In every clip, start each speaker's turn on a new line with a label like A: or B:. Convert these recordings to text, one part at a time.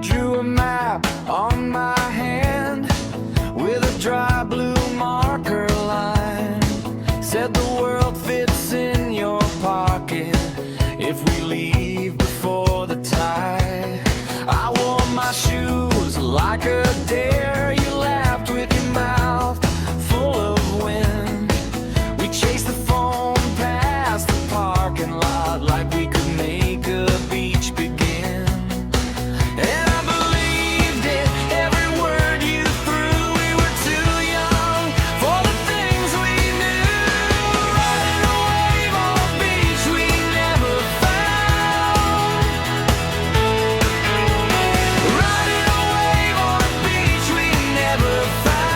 A: drew a map on my hand with a dry blue marker line. Said the world fits in your pocket if we leave before the tide. I wore my shoes like a dare. You laughed with your mouth full of wind. We chased the foam past the parking lot like we could make a beach begin. And I believed it, every word you threw. We were too young for the things we knew. Riding a wave on a beach we never found. Riding a wave on a beach we never found.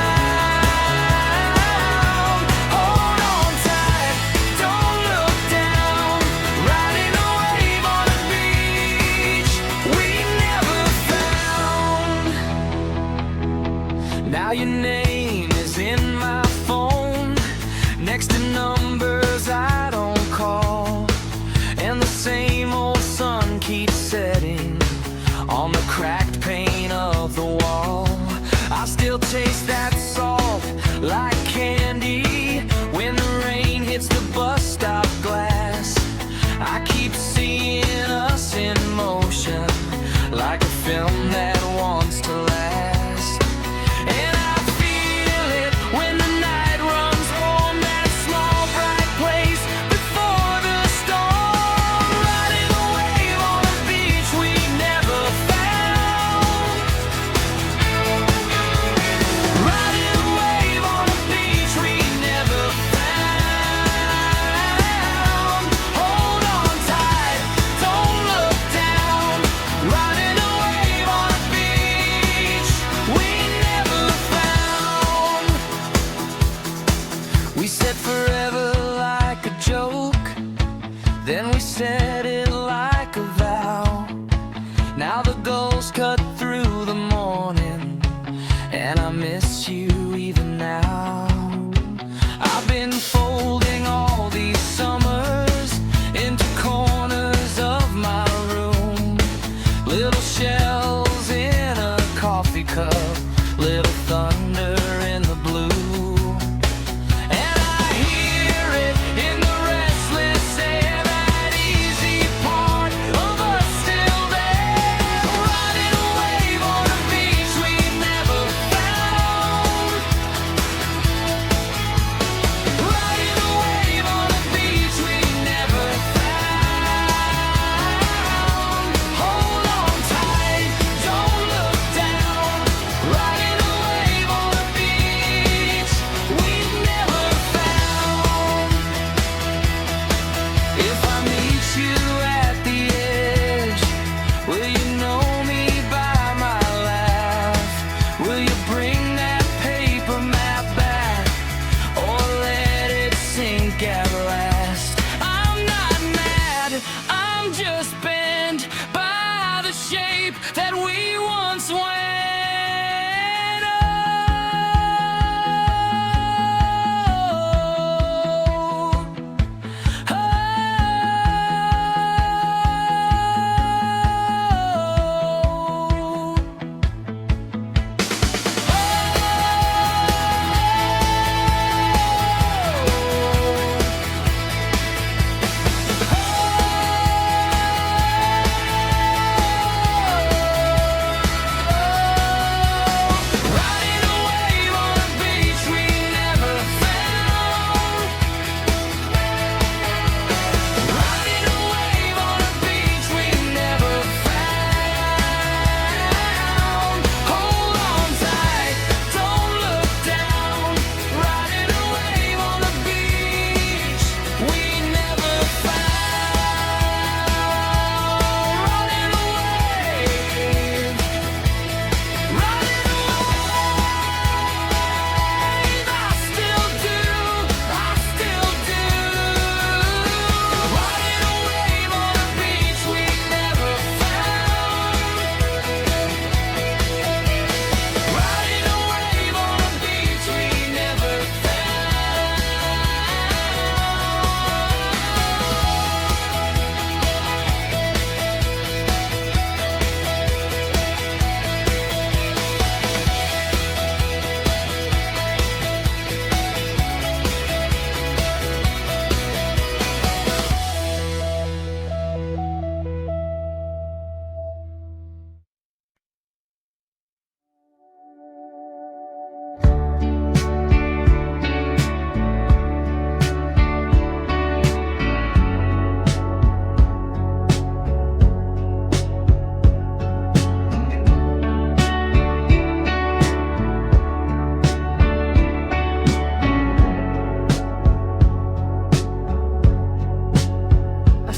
A: Hold on tight, don't look down. Riding a wave on a beach we never found. Now your name is in my phone, next to numbers I don't call. And the same old sun keeps setting on the cracked pane of the wall. I still taste that salt like candy when the rain hits the bus stop glass. I keep seeing us in motion like a film that wants to last. And I feel it when the night runs home, that small bright place before the storm. Riding a wave on a beach we never found. Riding a wave on a beach we never found. Hold on tight, don't look down. Riding a wave on a beach we never found. We said forever like a joke, then we said it like a vow. Now the gulls cut through the morning, and I miss you even now. I've been folding all these summers into corners of my room. Little shells in a coffee cup, little thunder in the blue. And I hear it in the restless air, that easy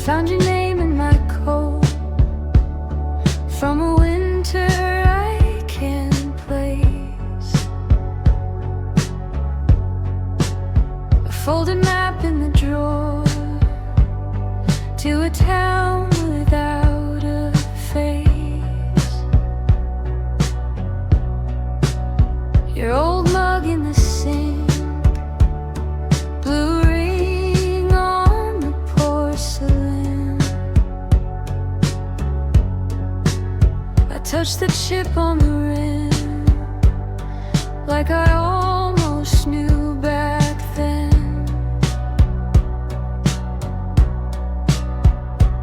B: found your name in my coat from a winter I can't place. A folded map in the drawer to a town without a face. Your old mug in the sink, blue ring on the porcelain. I touched the chip on the rim like I almost knew back then.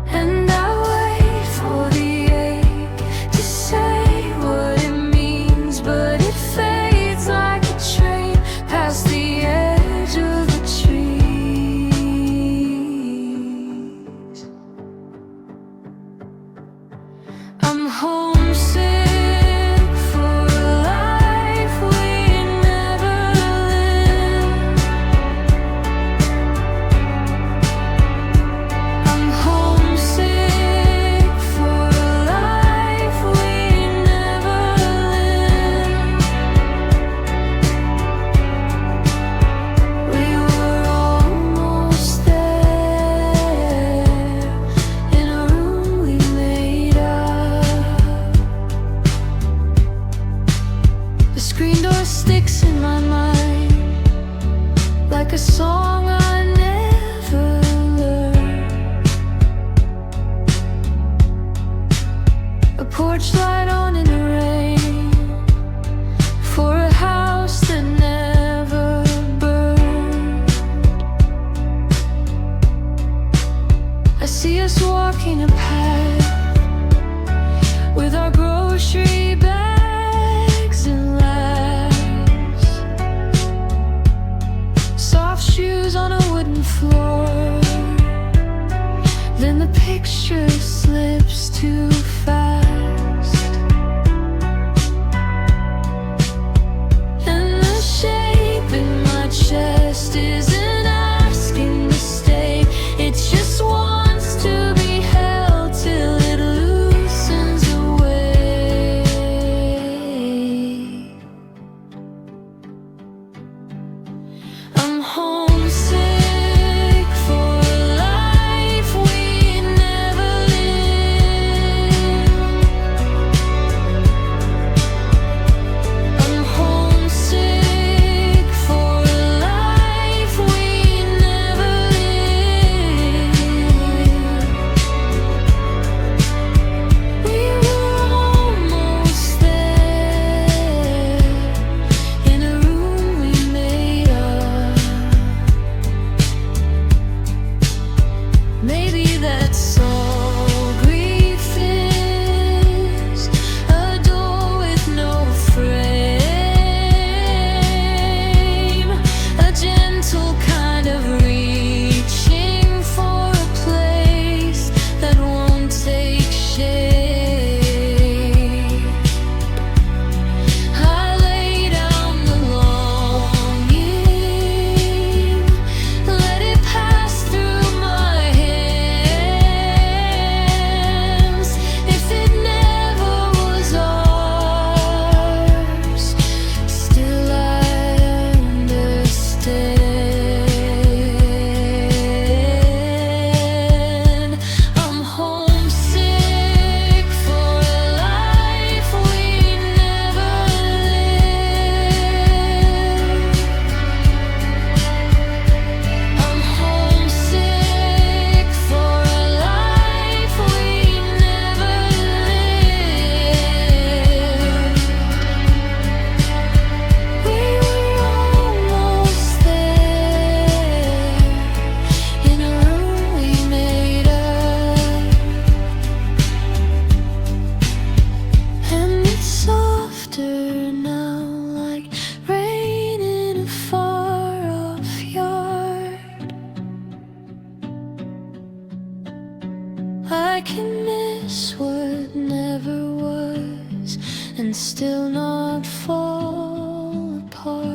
B: And I wait for the ache to say what it means, but it fades like a train past the edge of the trees. I'm homesick for a life we never lived. I'm homesick for a life we never lived. We were almost there in a room we made up. The screen door sticks in my mind like a song I never learned. A porch light on in the rain for a house that never burned. I see us walking a path with our grocery bags and laps, soft shoes on a wooden floor. Then the picture slips too fast, and the shape in my chest isn't asking to stay. It just wants to be held till it loosens away. I'm homesick for a life we never lived. I'm homesick for a life we never lived. We were almost there in a room we made up. Maybe that's all grief is, a door with no frame, a gentle kind of reaching for a place that won't take shape. I lay down the longing, let it pass through my hands. If it never was ours, still I understand. I'm homesick for a life we never lived. I'm homesick for a life we never lived. We were almost there in a room we made up, and it's softer now like rain in a far-off yard. I can miss what never was and still not fall apart.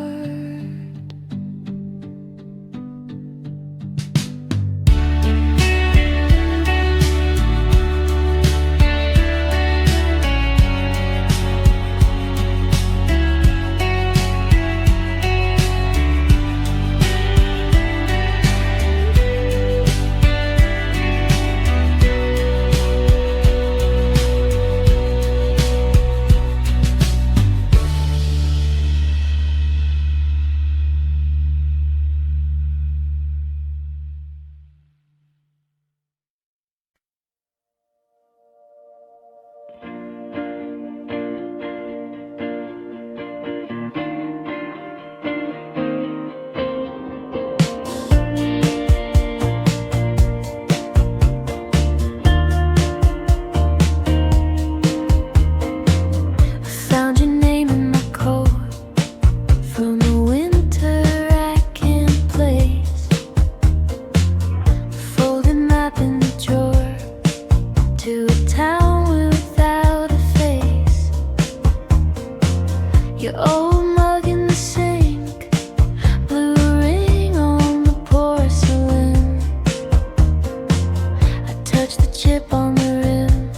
B: chip on the rim,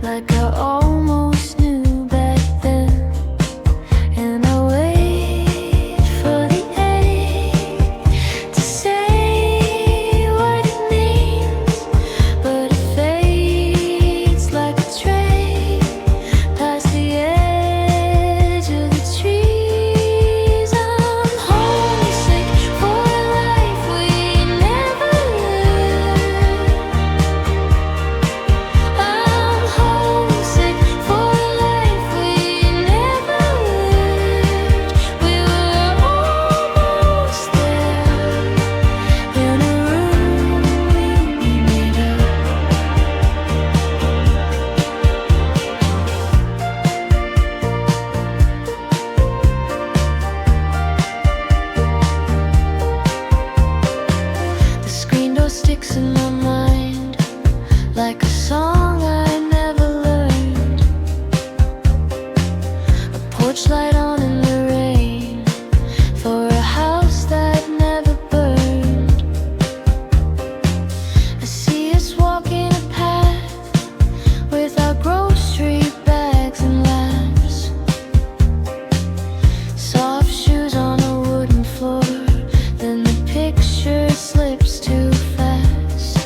B: like I almost knew back then. And I wait for the end to say what it means, but it fades like a train past the edge of the trees. I'm homesick for a life we never lived. I'm homesick for a life we never lived. We were almost there in a room we made up. The screen door sticks in my mind like a song I never learned. A porch light on in the rain for a house that never burned. I see us walking a path with our grocery bags and laps. Soft shoes on a wooden floor, then the picture slips too fast.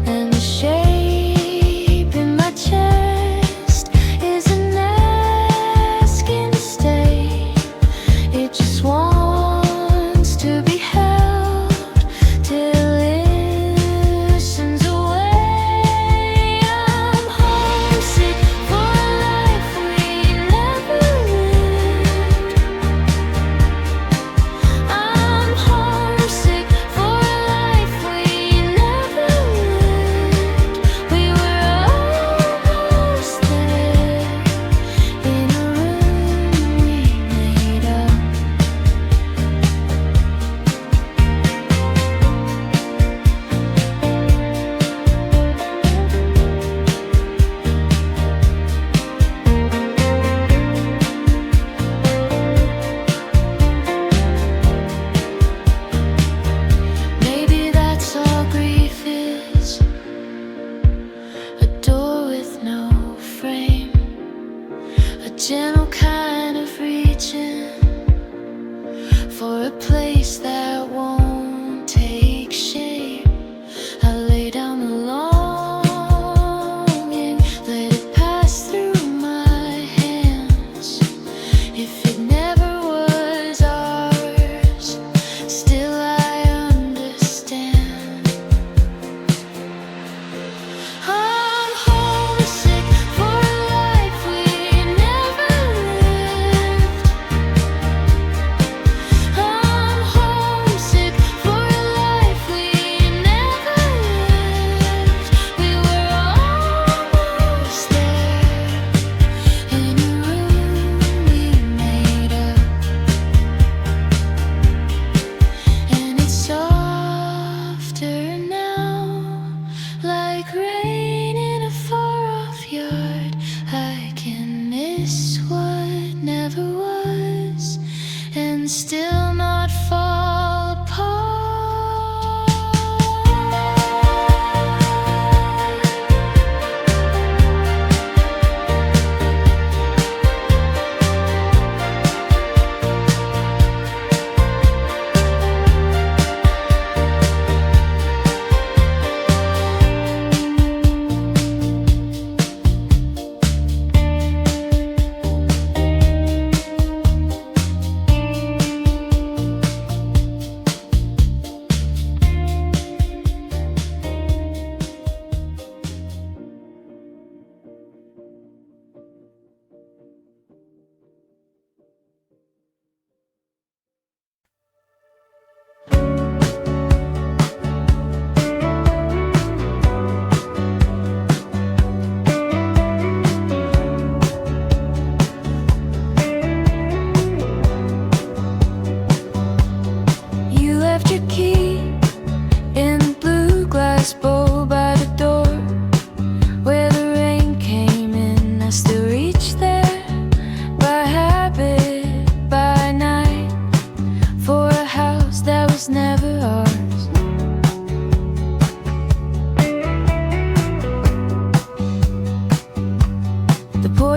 B: And the shape in my chest isn't asking to stay.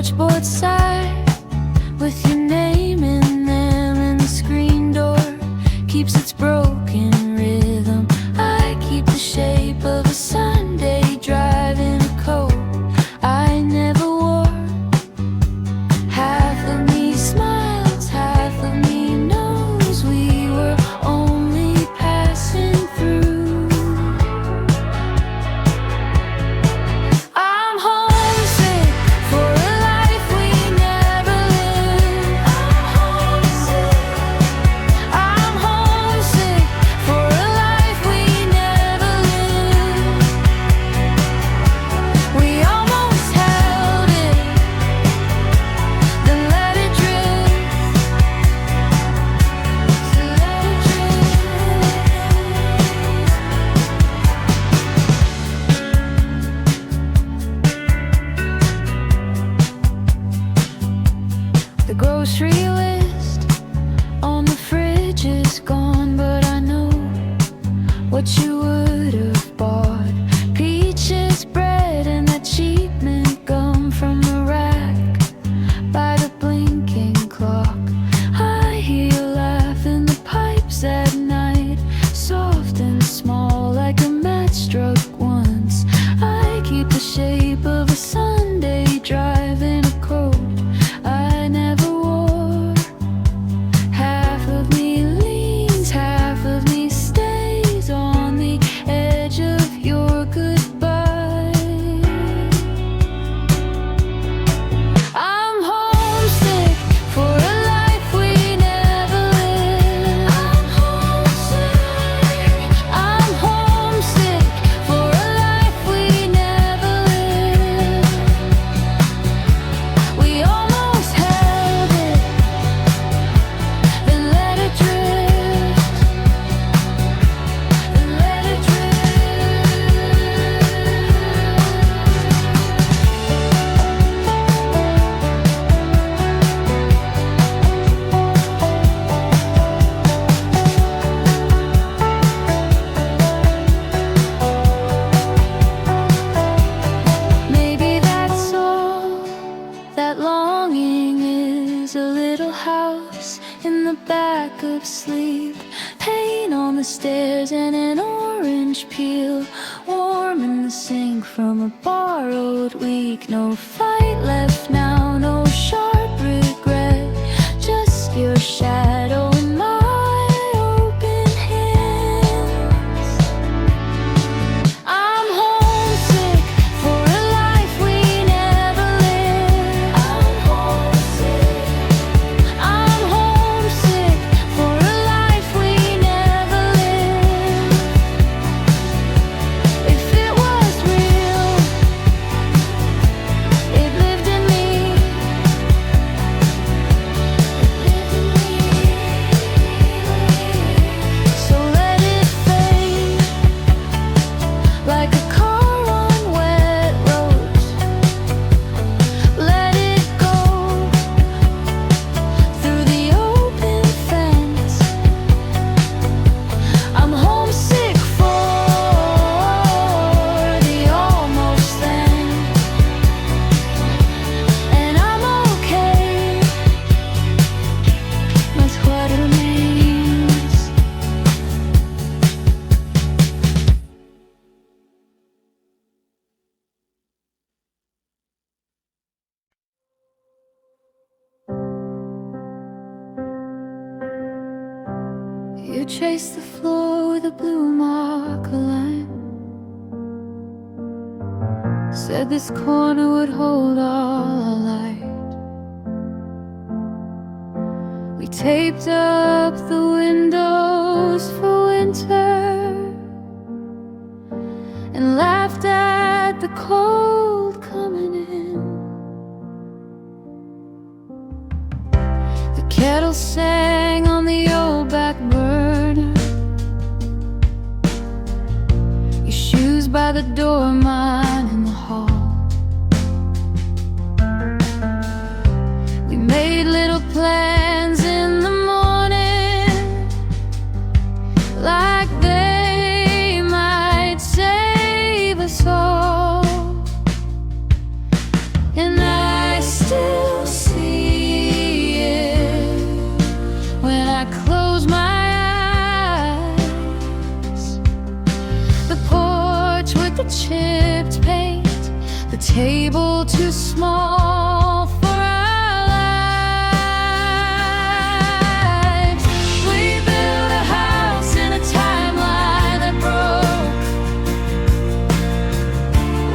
B: switchboard side with your name in them, and the screen door keeps its broken rhythm. I keep the shape of a Sunday drive in a coat I never wore. Half of me smiles, half of me knows we were only passing through. I'm homesick for a life we never lived. I'm homesick for a life we never lived. We almost held it, then let it drift. So let it drift. The grocery list on the fridge is gone, but I know what you would have bought. Peaches, bread, and that cheap mint gum from the rack by the blinking clock. I hear you laugh in the pipes at night, soft and small like a match struck once. I keep the shape of a Sunday drive in a coat I never wore. Half of me leans, half of me stays on the edge of your goodbye. I'm homesick for a life we never lived. I'm homesick for a life we never lived. We almost held it, then let it drift. Then let it Maybe that's all that longing is, a little house in the back of sleep, paint on the stairs and an orange peel, warm in the sink from a borrowed week. No fight left now, no sharp regret, just your shadow in my open hands. I'm homesick for a life we never lived. I'm homesick for a life we never lived. If it was real, it lived in me. So let it fade like a car on wet roads. Let it go through the open fence. I'm homesick for the almost then, and I'm okay with what remains. You chase the floor with a blue marker line, said this corner would hold all our light. We taped up the windows for winter and laughed at the cold coming in. The kettle sang on the old back burner, your shoes by the door, mine in the hall. We made little plans in the morning, like they might save us all. And I still chipped paint, the table too small for our lives. We built a house in a timeline that broke.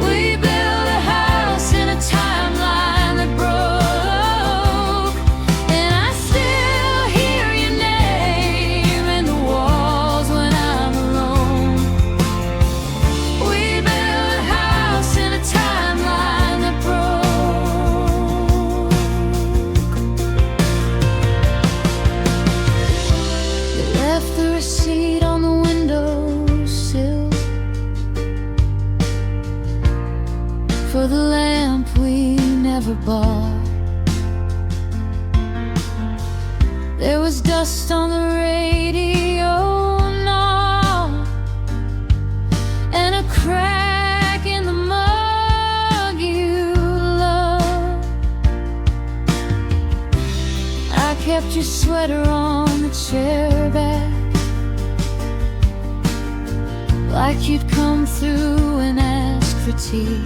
B: We built a house in a timeline that broke. And I still hear your name in the walls when I'm alone. We built a house in a timeline that broke. You left the receipt on the windowsill for the lamp we never bought. There was dust on the radio knob and a crack in the mug you loved. I kept your sweater on the chair back, like you'd come through and ask for tea.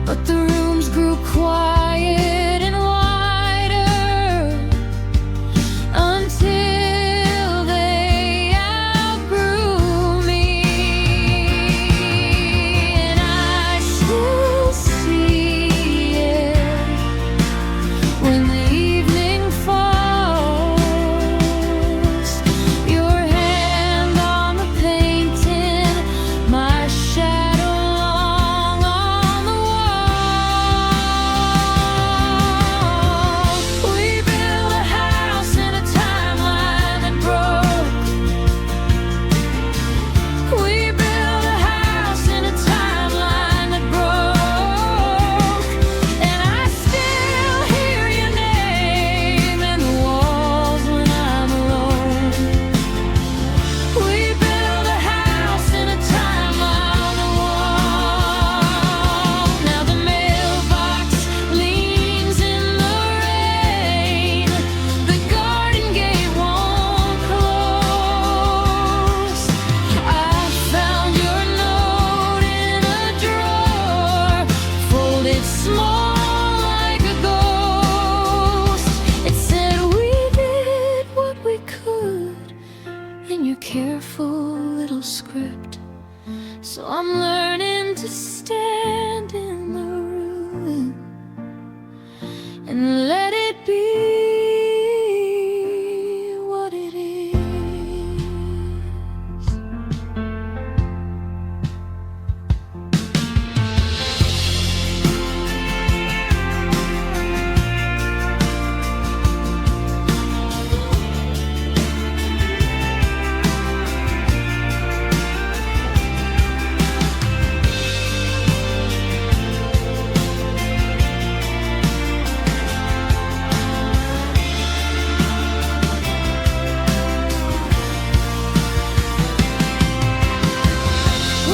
B: But the rooms grew quiet and wider until they outgrew me. And I still see it when the evening falls. Your hand on the painting, my shadow long on the wall. We built a house in a timeline that broke. We built a house in a timeline that broke. And I still hear your name in the walls when I'm alone. We built a house in a timeline on the wall. Now the mailbox leans in the rain. The garden gate won't close. I found your note in a drawer, folded small like a ghost. It said we did what we could in your careful little script. So I'm learning to stand in the room and let it be what it is.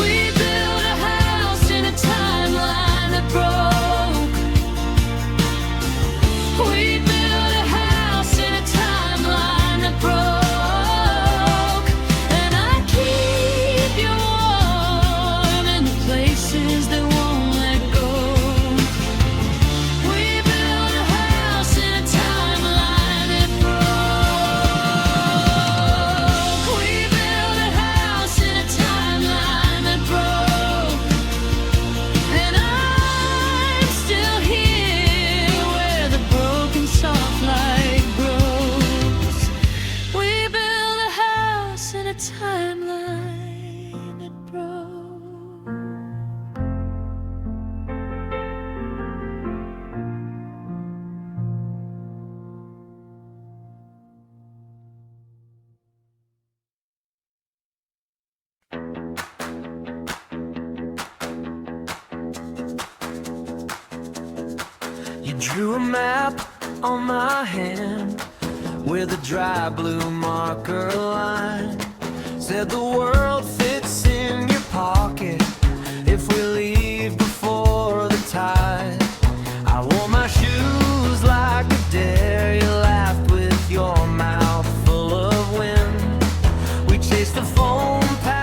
B: We built a house in a timeline that broke. We built a house in a timeline that broke. And I keep you warm in the places that won't let go. We built a house in a timeline that broke. We built a house in a timeline that broke. And I'm still here where the broken soft light grows. We built a house in a timeline that broke.
A: You drew a map on my hand with a dry blue marker line. Said the world fits in your pocket if we leave before the tide. I wore my shoes like a dare. You laughed with your mouth full of wind. We chased the foam past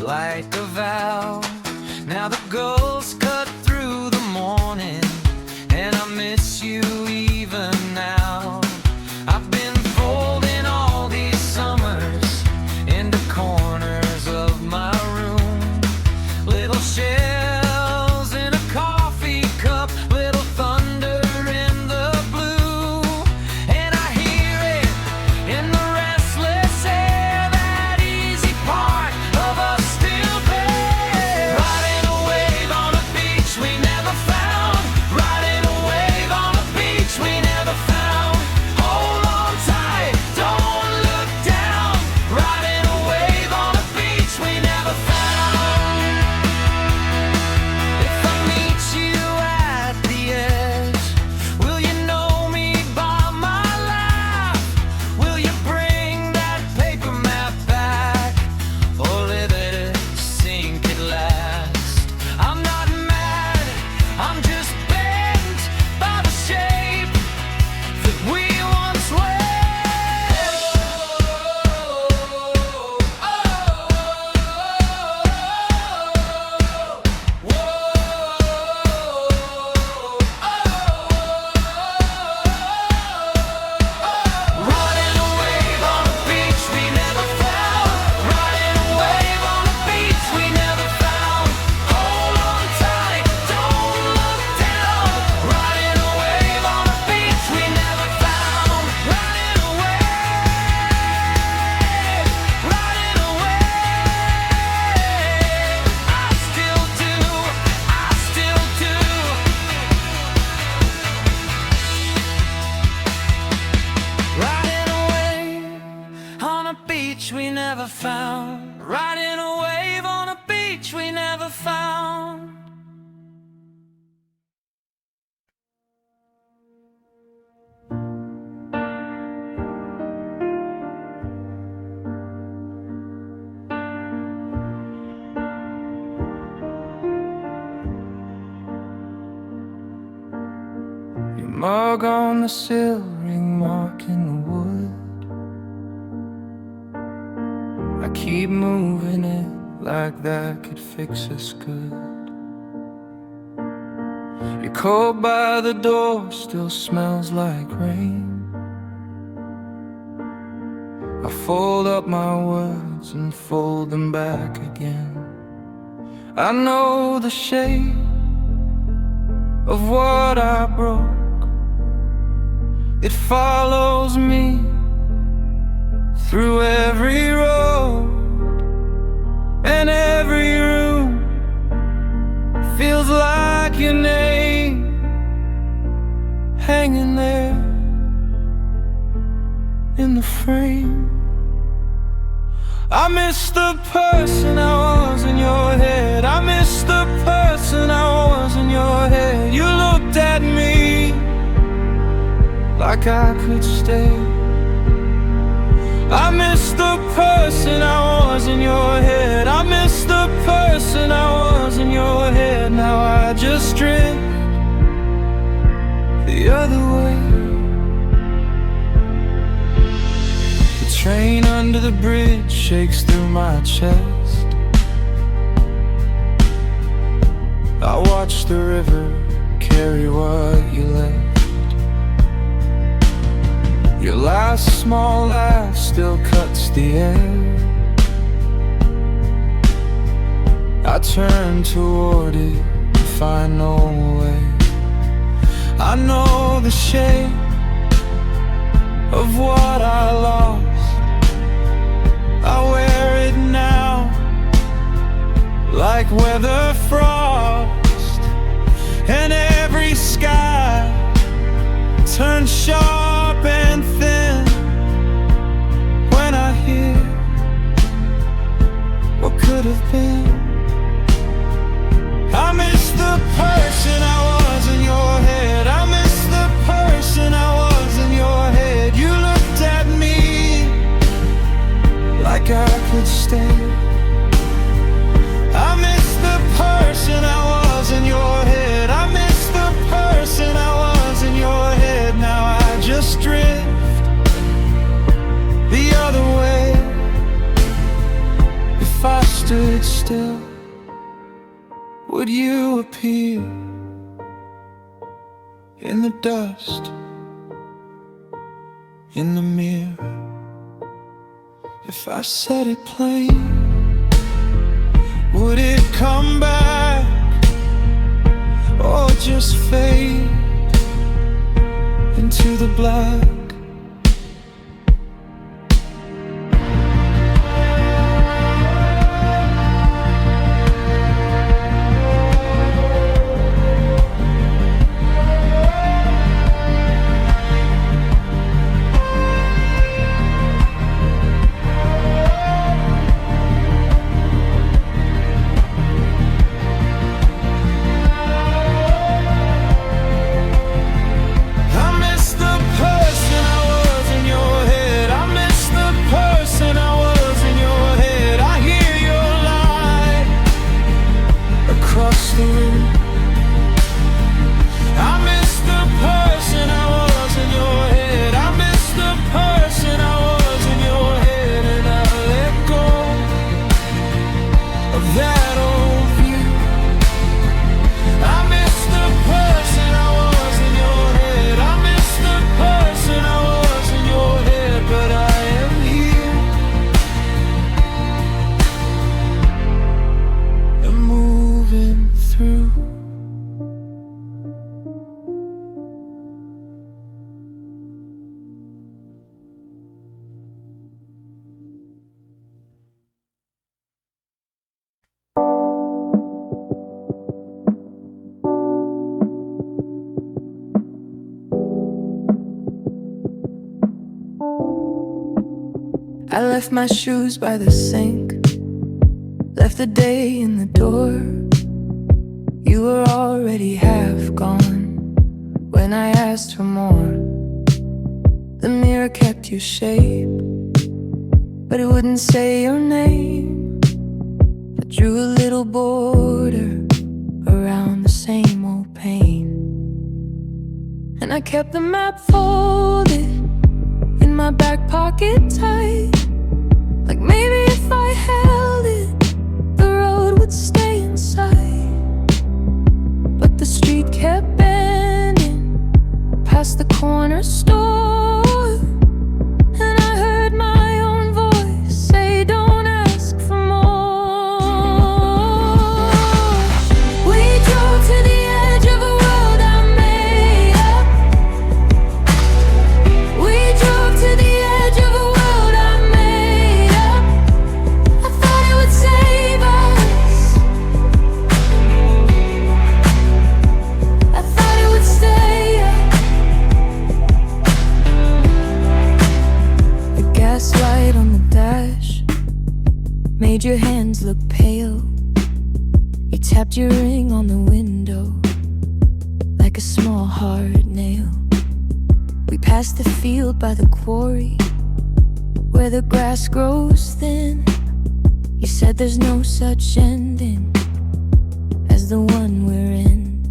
A: like a vow. Now the ghosts cut through the morning, and I miss you even now. I've been folding all these summers into corners of my room. Little shells in a coffee cup, little thunder in the blue. And I hear it in the restless air, that easy part of us still there. Riding a wave on a beach we never found. Riding a wave on a beach we never found. Hold on tight, don't look down. Riding a wave on a beach we never found. If I meet you at the edge, will you know me by my laugh? Will you bring that paper map back, or live it, sink it last? I'm not mad, I'm just bent by the shape that we once were. Riding a wave on a beach we never found. Riding a wave on a beach we never found. Hold on tight, don't look down. Riding a wave on a beach we never found. Riding a wave, riding a wave. I still do, I still do. Riding a wave on a beach we never found. Riding a wave on a beach we never found. Your mug on the sill, ring mark in the wood. I keep moving it like that could fix us good. Your coat by the door still smells like rain. I fold up my words and fold them back again. I know the shape of what I broke. It follows me through every road and every room. Feels like your name hanging there in the frame. I miss the person I was in your head. I miss the person I was in your head. You looked at me like I could stay. I miss the person I was in your head. I miss the person I was in your head. Now I just drift the other way. The train under the bridge shakes through my chest. I watch the river carry what you left. Your last small laugh still cuts the air. I turn toward it to find no way. I know the shape of what I lost. I wear it now like weather frost. And every sky turns sharp and thin when I hear what could have been. I miss the person I was in your head. I miss the person I was in your head. You looked at me like I could stay. I miss the person I was in your head. I miss the person I was in your head. Now I just drift the other way. If I stood stood still, would you appear in the dust, in the mirror? If I said it plain, would it come back or just fade into the black?
B: I left my shoes by the sink, left the day in the door. You were already half gone when I asked for more. The mirror kept your shape, but it wouldn't say your name. I drew a little border around the same old pain, and I kept the map folded in my back pocket tight. Like maybe if I held it, the road would stay in sight. But the street kept bending past the corner store, and I heard my own voice say, don't ask for more. We drove to the edge of a world I made up. We drove to the edge of a world I made up. I thought it would save us. I thought it would stay up. The gaslight on the dash made your hands look pale. You tapped your ring on the window like a small hard nail. We passed the field by the quarry where the grass grows thin. You said there's no such ending as the one we're in.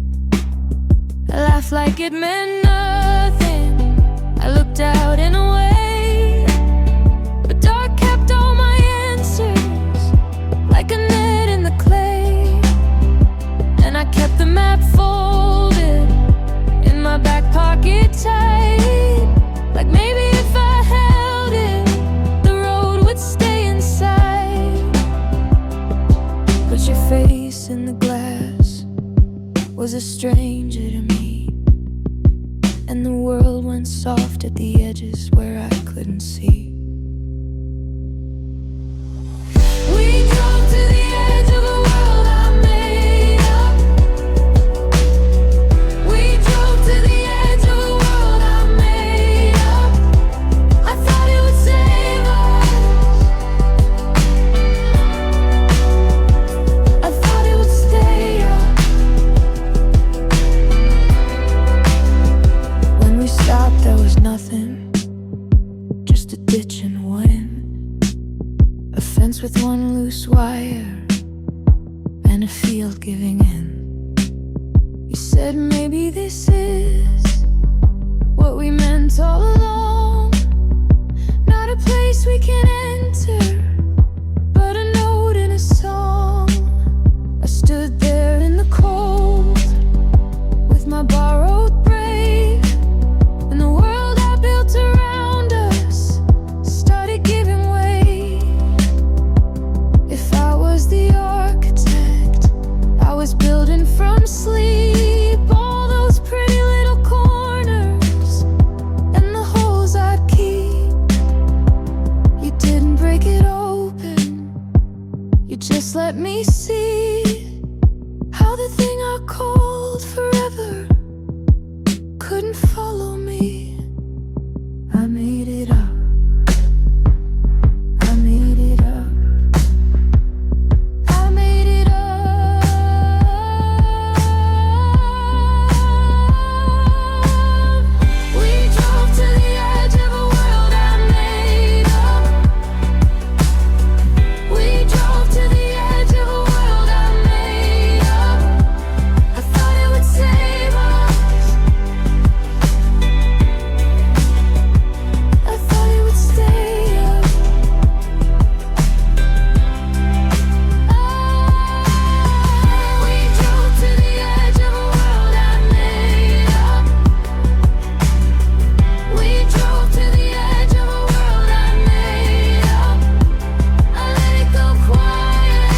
B: I laughed like it meant nothing. I looked out and away, but dark kept all my answers like a net in the clay. And I kept the map folded in my back pocket tight. Like maybe if I held it, the road would stay inside. But your face in the glass was a stranger to me, and the world went soft at the edges where I couldn't see. We drove to the edge of a world I made up. We drove to the edge of a world I made up. I thought it would save us. I thought it would stay up. When we stopped, there was nothing, just a ditch and wind, a fence with one loose wire, and a field giving in. You said maybe this is what we meant all along. Not a place we can enter, but a note in a song. You just let me see how the thing I called forever couldn't follow me. I made it up. I made it up. I made it up. We drove to the edge of a world I made up. We drove to the edge of a world I made up. I thought it would save us. I thought it would stay up. We drove to the edge of a world I made up. We drove to the edge of a world I made up. I let it go quiet.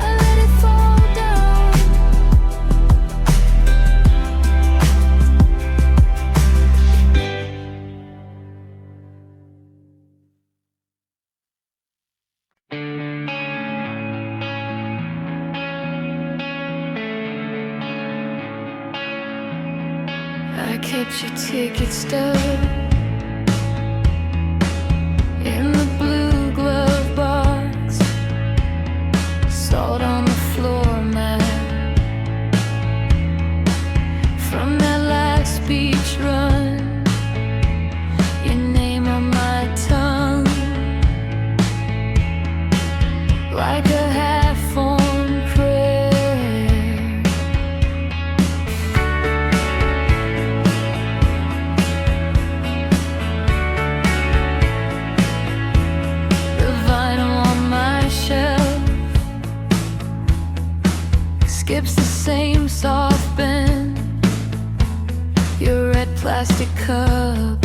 B: I let it fall down. I kept your ticket stub in the blue glove box, salt on the floor mat from that last beach run. Your name on my tongue, like a half-formed prayer. The vinyl on my shelf skips the same soft bend. Your red plastic cup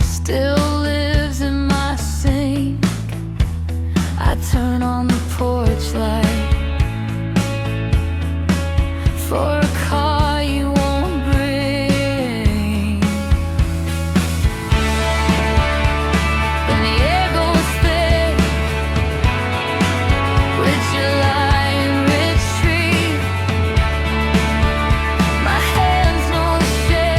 B: still lives in my sink. I turn on the porch light for a car you won't bring. When the air goes thick with July and retreat, my hands know the shape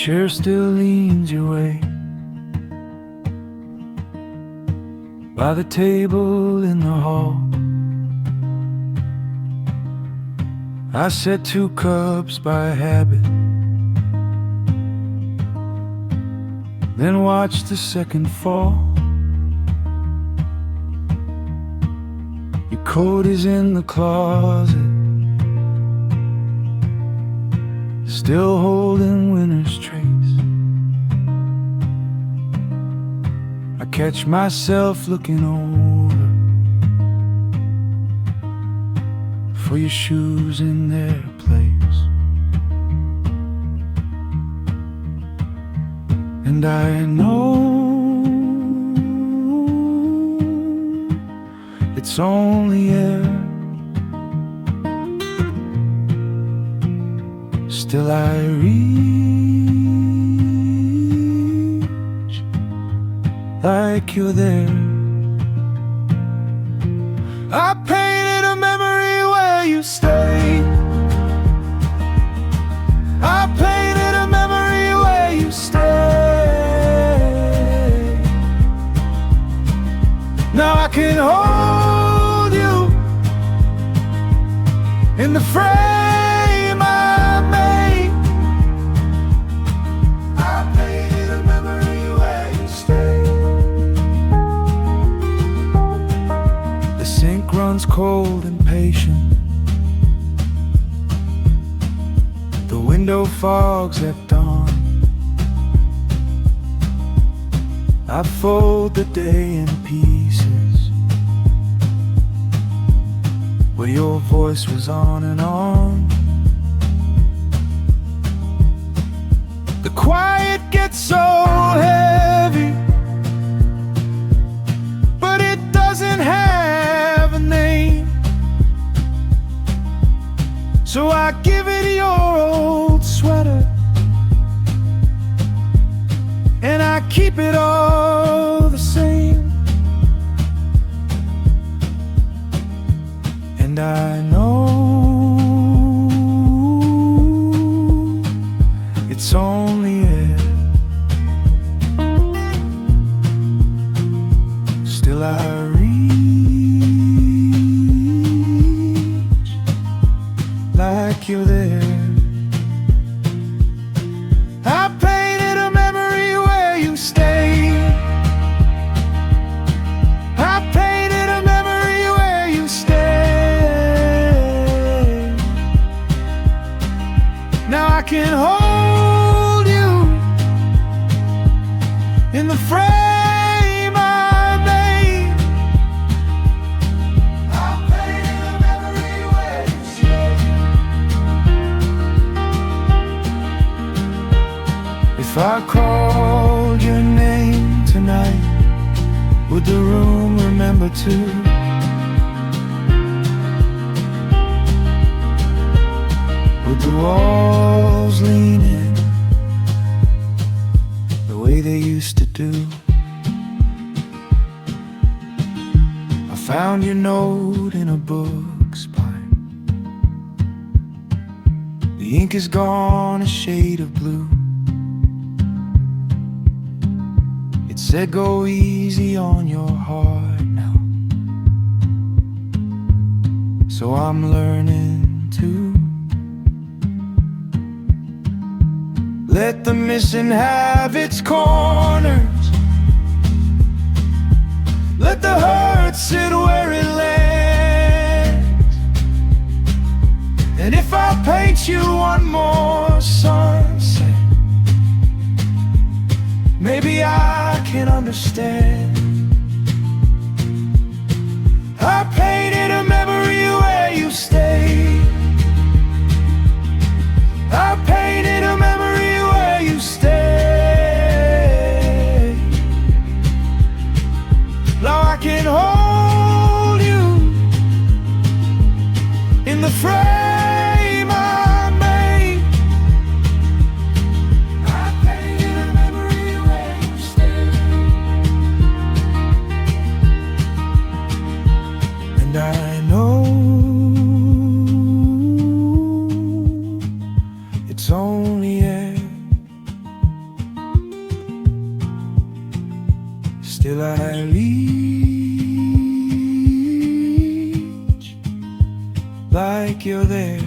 A: chair still leans your way. By the table in the hall, I set 2 cups by habit, then watch the second fall. Your coat is in the closet, still holding winter's trace. I catch myself looking over for your shoes in their place. And I know it's only air. Still I reach like you're there. I painted a memory where you stay. I painted a memory where you stay. Now I can hold you in the frame I made. I painted a memory where you stay. The sink runs cold and patient. The window fogs at dawn. I fold the day in pieces where your voice was on and on. The quiet gets so heavy, but it doesn't have a name. So I give it your old sweater, and I keep it all the same. And I know it's only air. Still I reach like you're there. I painted a memory where you stay. I painted a memory where you stay. Now I can hold you in the frame I made. I painted a memory where you stay. If I called your name tonight, would the room remember too? Would the walls lean in the way they used to do? I found your note in a book spine. The ink is gone a shade of blue. It said go easy on your heart now. So I'm learning to let the missing have its corners. Let the hurt sit where it lands. And if I paint you one more sunset, maybe I can understand. I painted a memory where you stay. I painted a memory where you stay. Now I can hold you in the frame I made. I painted a memory where you stay. And I know it's only air. like you're there.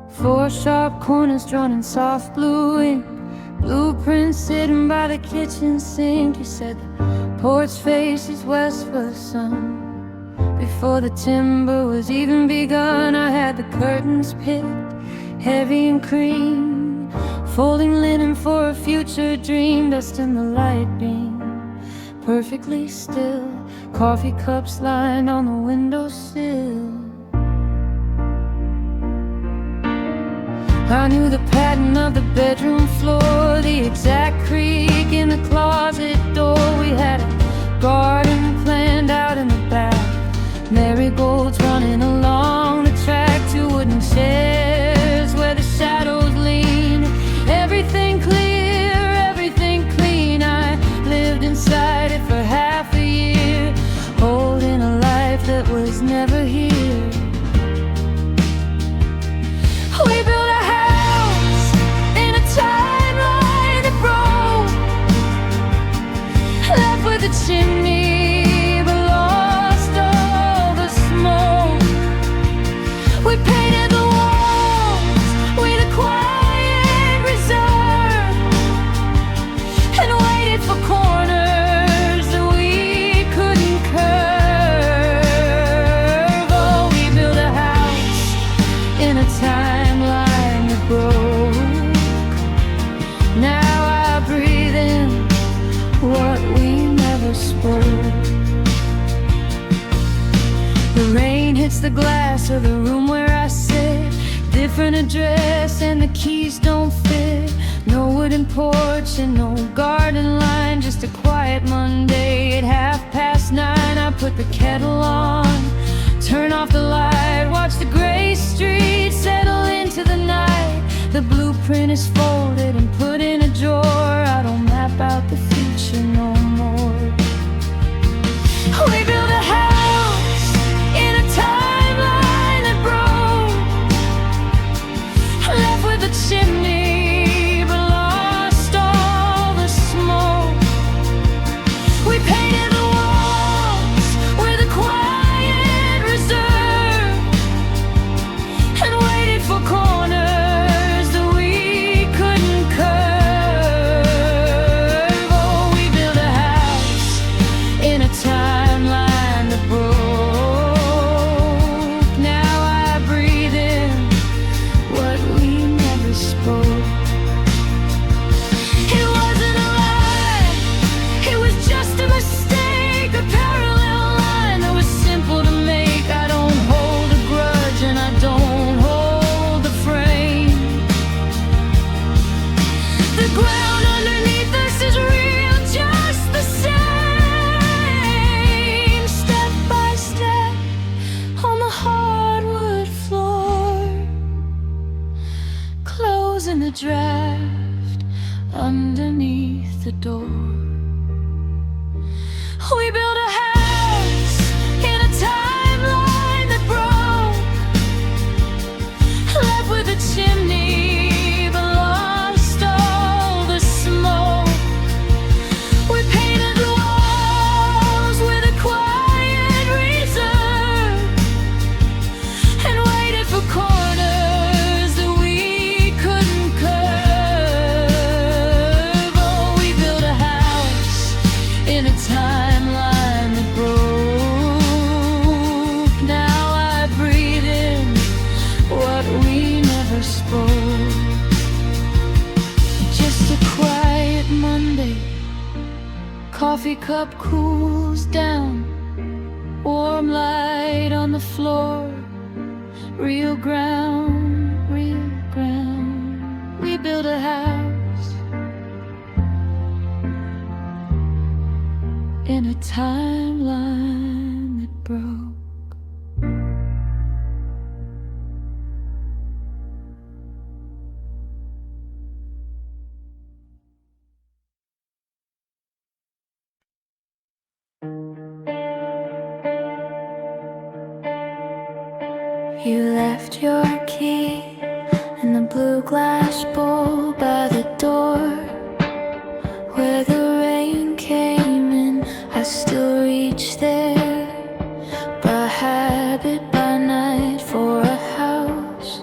B: Four sharp corners drawn in soft blue ink, blueprints sitting by the kitchen sink. You said the porch faces west for the sun. Before the timber was even begun, I had the curtains picked, heavy and cream, folding linen for a future dream. Dust in the light beam, perfectly still, coffee cups lined on the windowsill. I knew the pattern of the bedroom floor, the exact creak in the closet door. We had a garden planned out in the back, marigolds running along the track, two wooden chairs where the shadows lean. Everything clear, everything clean. I lived inside it for half a year, holding a life that was never here. We built a house in a timeline that broke, left with a chimney but lost all the smoke. We painted the walls with a quiet reserve and waited for corners that we couldn't curve. Oh, we built a house in a timeline that broke. Now I breathe in what we never spoke. The rain hits the glass of the room where I sit, different address and the keys don't fit. No wooden porch and no garden line, just a quiet Monday at 9:30. I put the kettle on, turn off the light, watch the gray street settle into the night. The blueprint is folded and put in a drawer. I don't map out the future no more. We built a house in a timeline that broke, left with a chimney but lost all the smoke. We painted the walls with a quiet reserve and waited for corners that we couldn't curve. Oh, we built a house in a timeline that broke. Now I breathe in what we never spoke. It wasn't a lie, it was just a mistake, a parallel line that was simple to make. I don't hold a grudge and I don't hold the frame. The ground underneath us is real, just the same. Step by step on the hardwood floor, closing the draft underneath the door. We built a house in a timeline that broke, left with a chimney but lost all the smoke. We painted the walls with a quiet reserve and waited for corners that we couldn't curve. Oh, we built a house in a timeline that broke. Now I breathe in what we never spoke. Just a quiet Monday, coffee cup cools down, warm light on the floor, real ground, real ground. We built a house in a timeline that broke. You left your key in the blue glass bowl by the door where the rain came in. I still reach there by habit, by night, for a house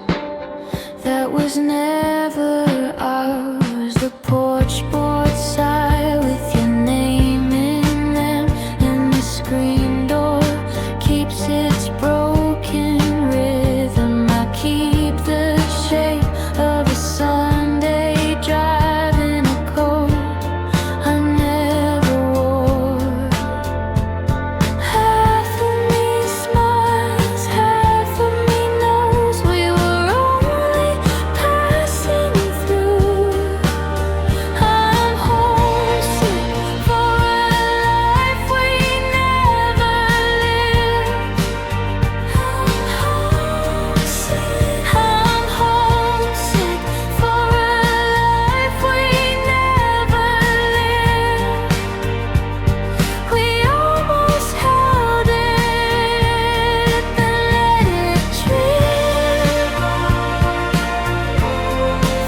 B: that was never ours. The porch boards sigh with your name in them, and the screen door keeps its broken rhythm. I keep the shape of a Sunday drive in a coat I never wore. Half of me smiles, half of me knows we were only passing through. I'm homesick for a life we never lived. I'm homesick for a life we never lived. We almost held it, then let it drift.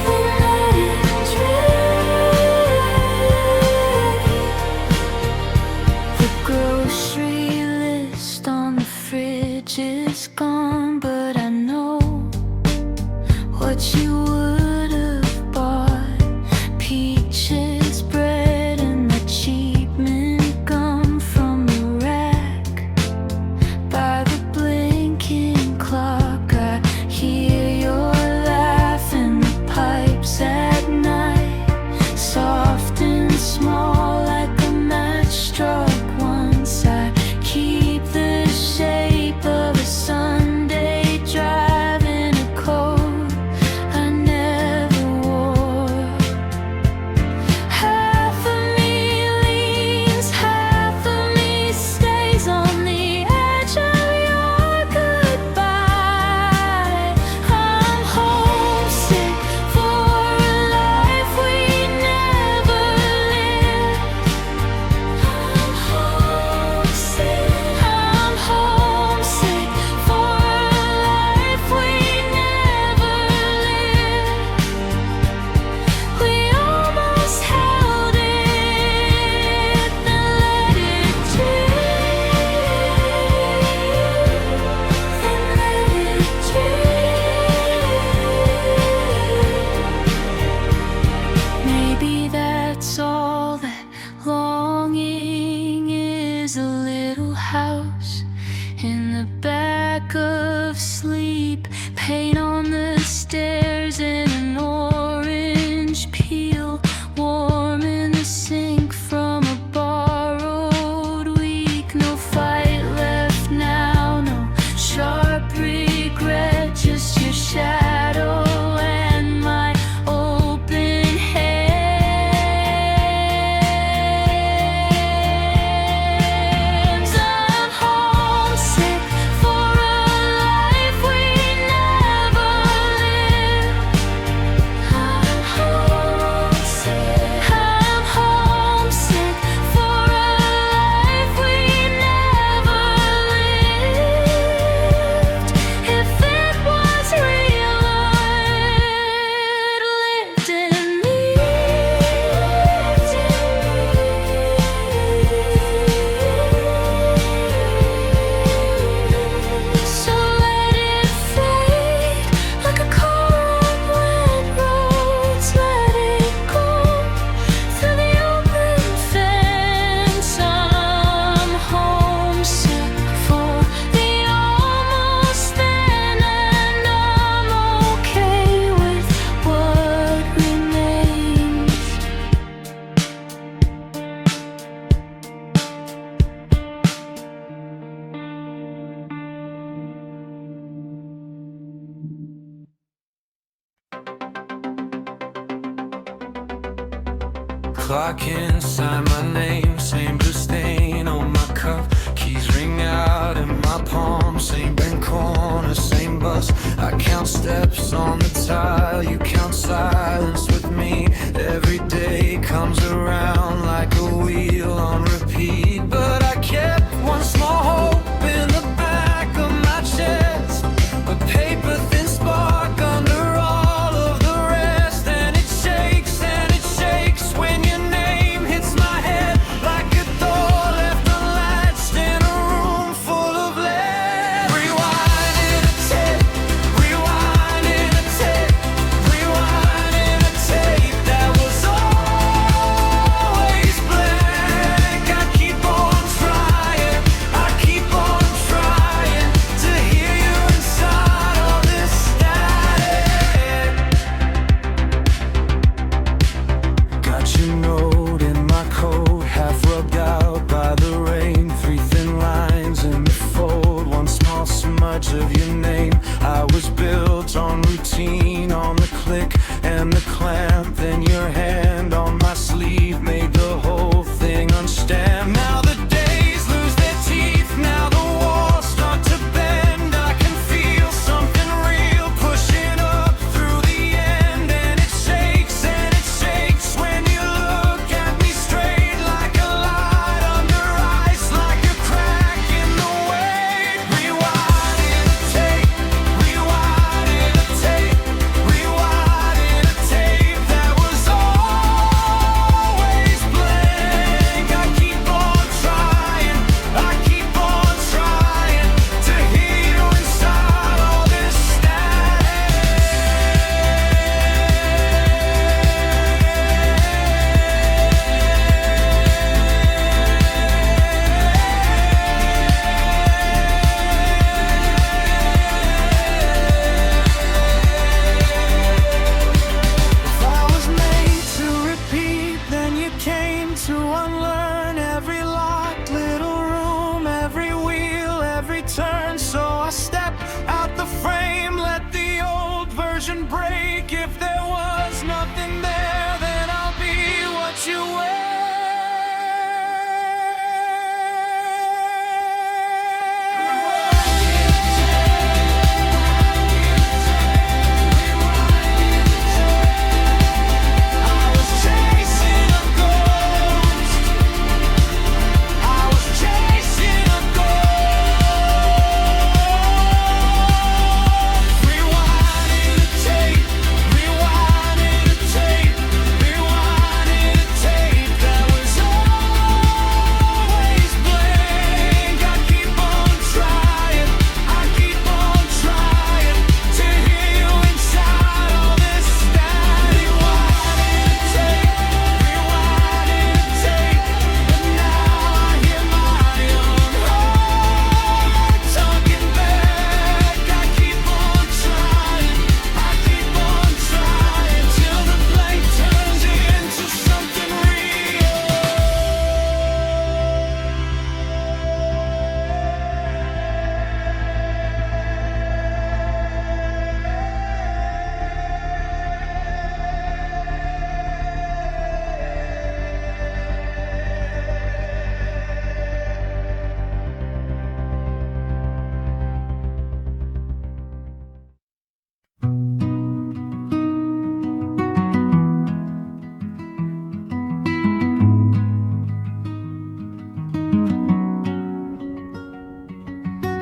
B: Then let it drift. The grocery list on the fridge is gone, but I know what you would have bought: peaches, bread, and the cheap mint gum from the rack by the blinking clock. I hear your laugh in the pipes at night, soft and small like a match struck once. I keep the shape of a Sunday drive in a coat I never wore. Half of me leans, half of me stays on the edge of your goodbye. I'm homesick for a life we never lived. I'm homesick for a life we never lived. We almost held it, then let it drift. Then let it drift. Maybe that's all that longing is, a little house in the back of sleep, paint on the stairs, and an orange peel warm in the sink from a borrowed week. No fight left now, no sharp regret, just your shadow and my open hands. I'm homesick for a life we never lived. I'm homesick for a life we never lived. If it was real or it lived in me. So let it fade like a car on wet roads. Let it go through the open fence. I'm homesick for the almost then, and I'm okay with what remains.
A: Clock inside my name, same blue stain on my cup. Keys ring out in my palm, same bent corner, same bus. I count steps on the tile, you count silence with me. Every day comes around like a wheel on repeat, but I kept one small hope in the back of my chest. But to unlearn every lock, little room, every wheel, every turn. So I step out the frame, let the old version break. If there was nothing there, then I'll be what you wear.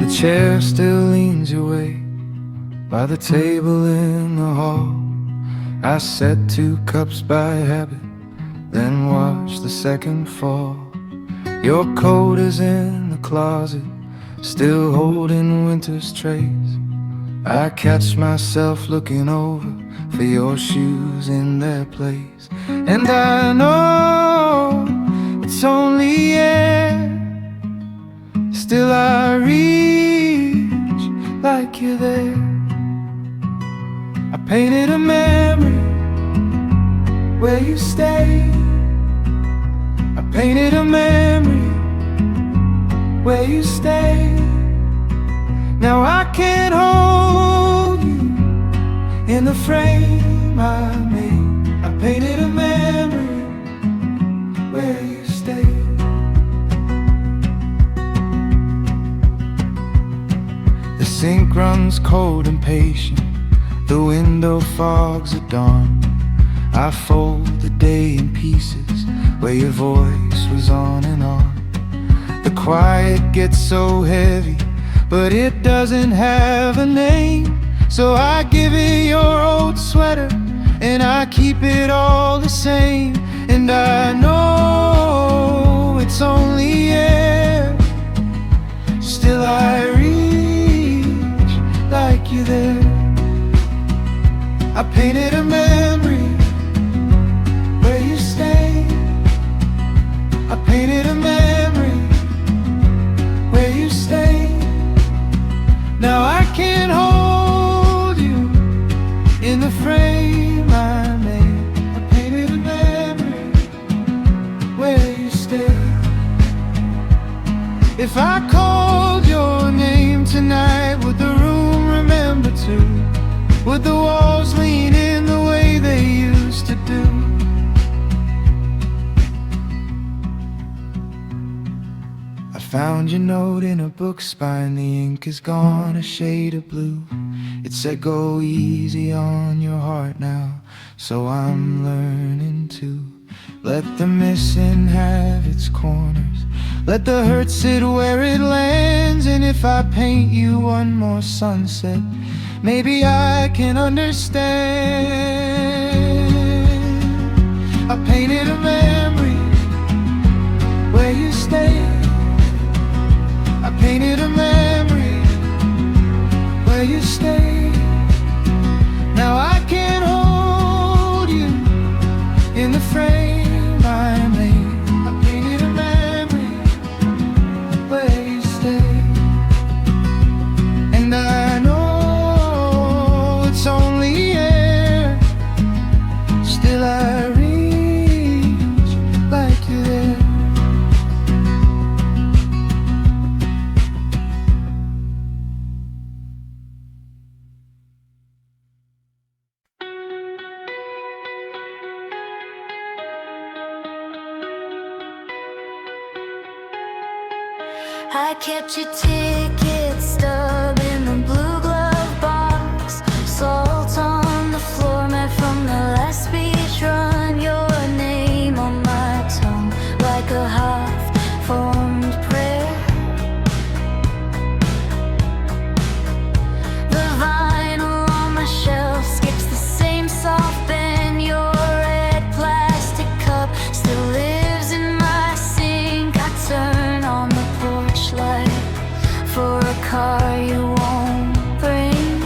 A: The chair still leans your way by the table in the hall. I set 2 cups by habit, then watch the second fall. Your coat is in the closet, still holding winter's trace. I catch myself looking over for your shoes in their place. And I know it's only air, still I reach like you're there. I painted a memory where you stay. I painted a memory where you stay. Now I can't hold you in the frame I made. I painted a memory where you stay. The sink runs cold and patient, the window fogs at dawn. I fold the day in pieces where your voice was on and on. The quiet gets so heavy, but it doesn't have a name. So I give it your old sweater, and I keep it all the same. And I know it's only air, still I reach like you're there. I painted a memory where you stay. I painted a memory where you stay. Now I can't hold you in the frame I made. I painted a memory where you stay. If I called your name tonight, would the room remember too? Would the walls lean in the way they used to do? I found your note in a book spine, the ink is gone a shade of blue. It said go easy on your heart now, so I'm learning to let the missing have its corners, let the hurt sit where it lands. And if I paint you one more sunset, maybe I can understand. I painted a memory where you stay. I painted a memory where you stay. Now I can't hold you in the frame I made. I painted a memory where you stay. And I know it's only air, still I reach like you're there.
B: I kept your ticket stub in the blue glove box. Salt on the floor, met from the last speech run. Your name on my tongue, like a half-formed prayer. The vinyl on my shelf skips the same soft bend. Your red plastic cup still lives in my sink. I turn on the porch light for a car you won't bring.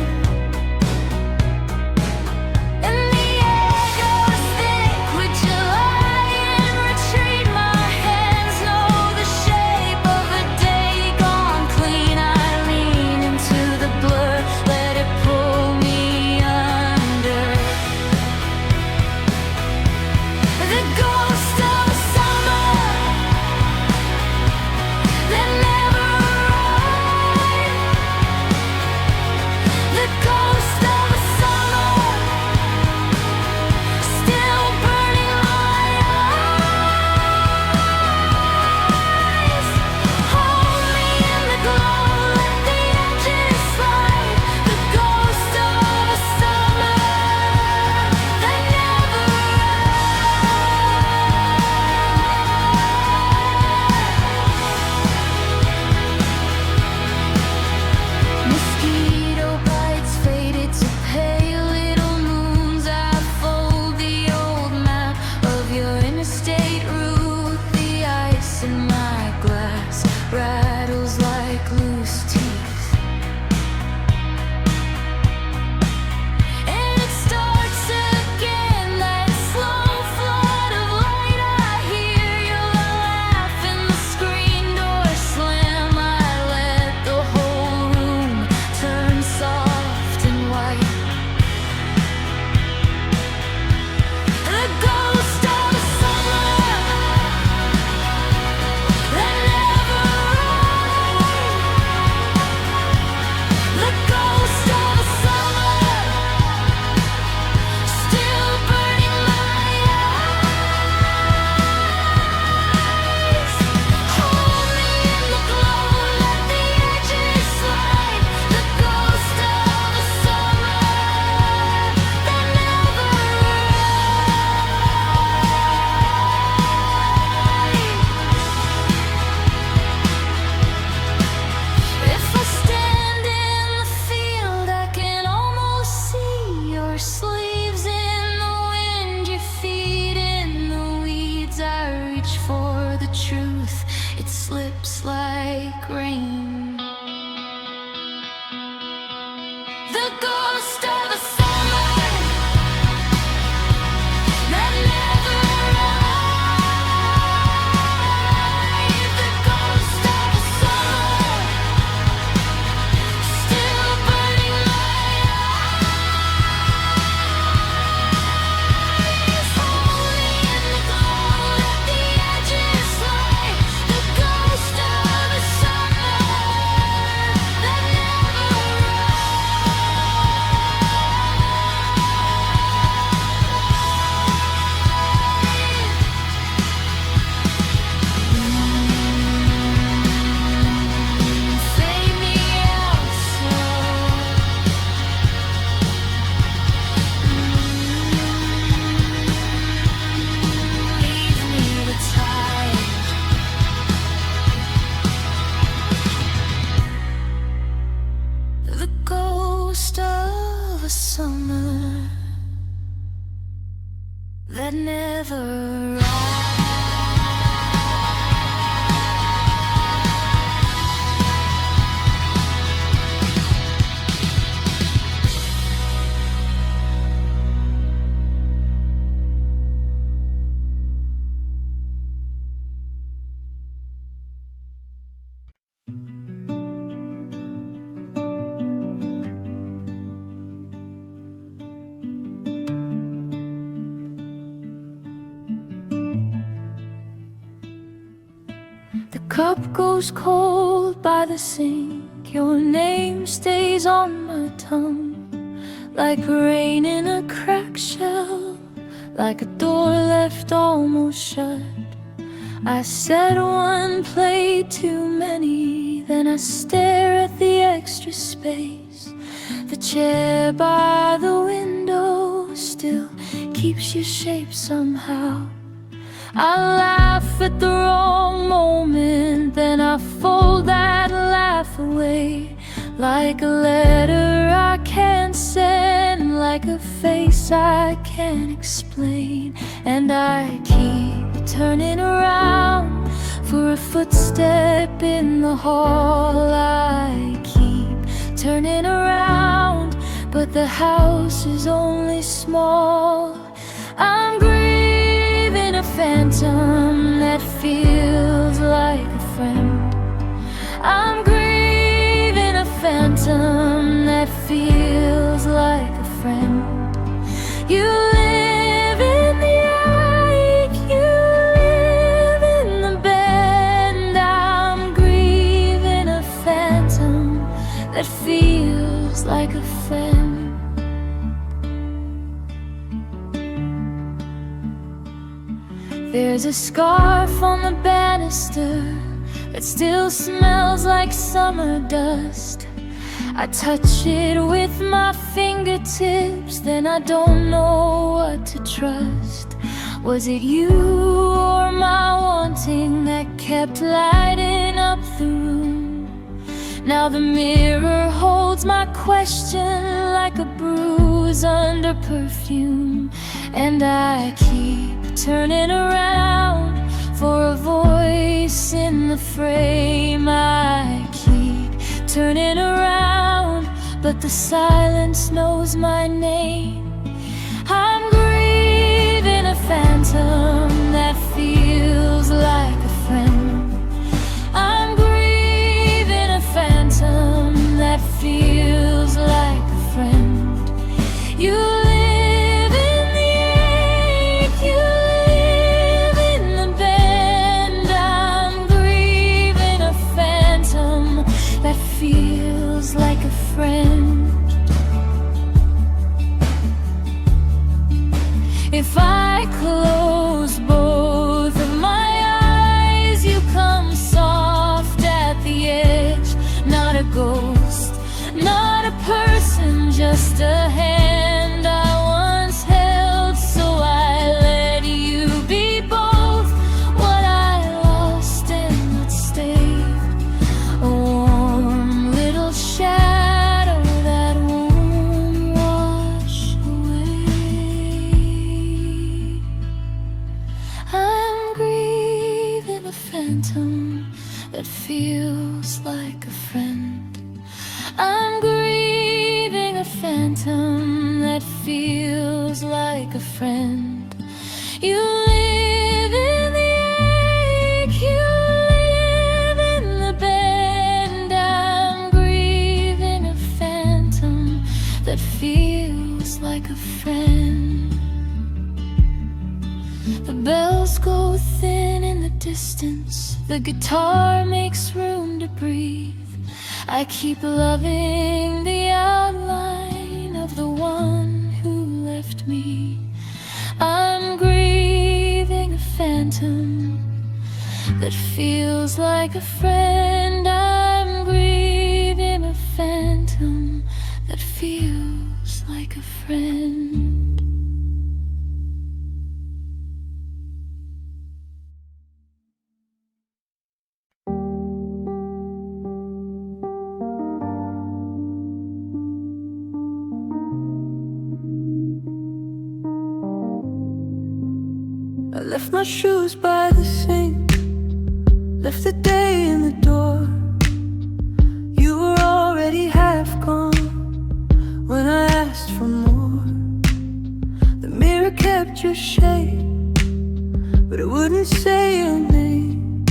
B: And the air goes thick with July in retreat. My hands know the shape of a day gone clean. I lean into the blur, let it pull me under. The ghost of summer that never arrived. The ghost of summer still burning my eyes. Hold me in the glow, let the edges slide. The ghost of a summer that never Mosquito bites faded to pale little moons. I fold the old map of your interstate route. The ice in my glass rattles like loose teeth. And it starts again, that slow flood of light. I hear your laugh in the screen door slam. I let the whole room turn soft and white. The ghost of a summer that never arrived. The ghost of a summer still burning my eyes. Hold me in the glow, let the edges slide. The ghost of a summer that never arrived. If I stand in the field, I can almost see your sleeves in the wind, your feet in the weeds. I reach for the truth, it slips like rain. The ghost of a summer that never arrived. The ghost of a summer still burning my eyes. Hold me in the glow, let the edges slide. The ghost of a summer that never arrived. Fade me out slow. Leave me the tide. The ghost of a summer that never arrived. The cup goes cold by the sink. Your name stays on my tongue, like rain in a cracked shell, like a door left almost shut. I said one plate too many, then I stare at the extra space. The chair by the window still keeps your shape somehow. I laugh at the wrong moment, then I fold that laugh away. Like a letter I can't send, like a face I can't explain. And I keep turning around for a footstep in the hall. I keep turning around, but the house is only small. I'm grieving a phantom that feels like a friend. I'm grieving a phantom that feels like a friend. You live in the attic, you live in the bed. I'm grieving a phantom that feels like a friend. There's a scarf on the banister that still smells like summer dust. I touch it with my fingertips, then I don't know what to trust. Was it you or my wanting that kept lighting up the room? Now the mirror holds my question like a bruise under perfume. And I keep turning around for a voice in the frame. I keep turning around, but the silence knows my name. I'm grieving a phantom that feels like a friend. I'm grieving a phantom that feels like a friend. You live in the ache, you live in the bend. I'm grieving a phantom that feels like a friend. If I close both of my eyes, you come soft at the edge. Not a ghost, not a person, just a hand I once held. So I let you be both what I lost and what stayed. A warm little shadow that won't wash away. I'm grieving a phantom that feels like a friend. I'm grieving a phantom that feels like a friend. You live in the ache, you live in the bend. I'm grieving a phantom that feels like a friend. The bells go thin in the distance, the guitar makes room to breathe. I keep loving the outline of the one who left me. I'm grieving a phantom that feels like a friend. I'm grieving a phantom that feels like a friend.
C: I left my shoes by the sink, left the day in the door. You were already half gone when I asked for more. The mirror kept your shape, but it wouldn't say your name.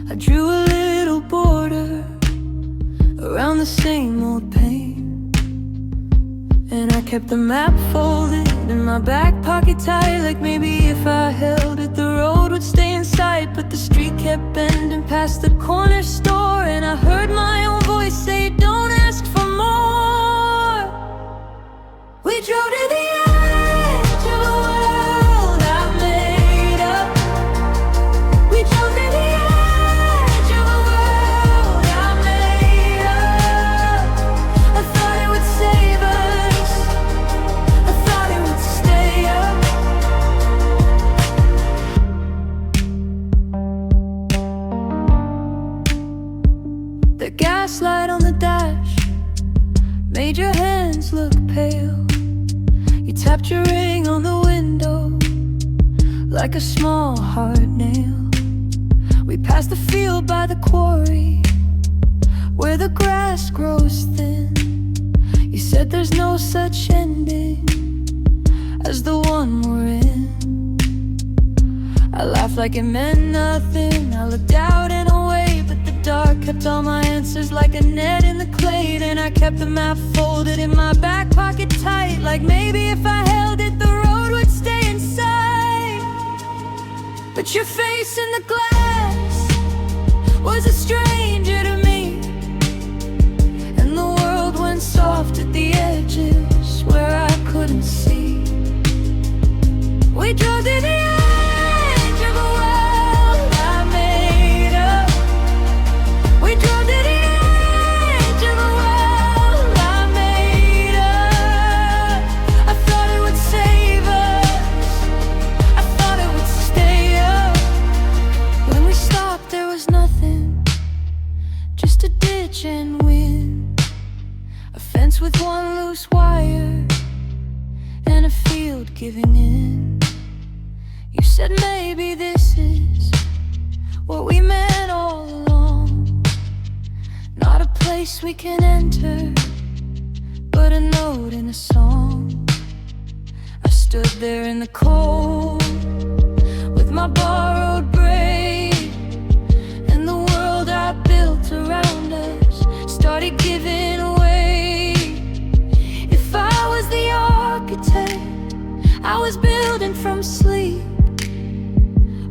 C: I drew a little border around the same old pain, and I kept the map folded in my back pocket tight, like maybe if I held it the road would stay in sight. But the street kept bending past the corner store, and I heard my own voice say, don't ask for more. We drove to the edge of a world I made up. We fast light on the dash made your hands look pale. You tapped your ring on the window like a small hard nail. We passed the field by the quarry where the grass grows thin. You said there's no such ending as the one we're in. I laughed like it meant nothing. I looked out and away, but the dark kept all my answers like a net in the clay. And I kept the map folded in my back pocket tight, like maybe if I held it the road would stay in sight. But your face in the glass was a stranger to me, and the world went soft at the edges where I couldn't see. We drove to the edge of a world I made up. We drove to the edge of a world I made up. I thought it would save us, I thought it would stay up. When we stopped there was nothing, just a ditch and wind, a fence with one loose wire, and a field giving in. You said maybe this is what we meant all along, not a place we can enter, but a note in a song. I stood there in the cold with my borrowed brain, and the world I built around us started giving away. If I was the architect, I was building from sleep,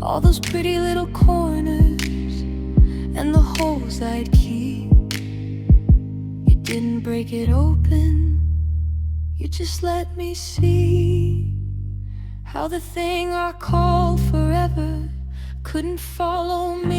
C: all those pretty little corners and the holes I'd keep. You didn't break it open, you just let me see how the thing I call forever couldn't follow me.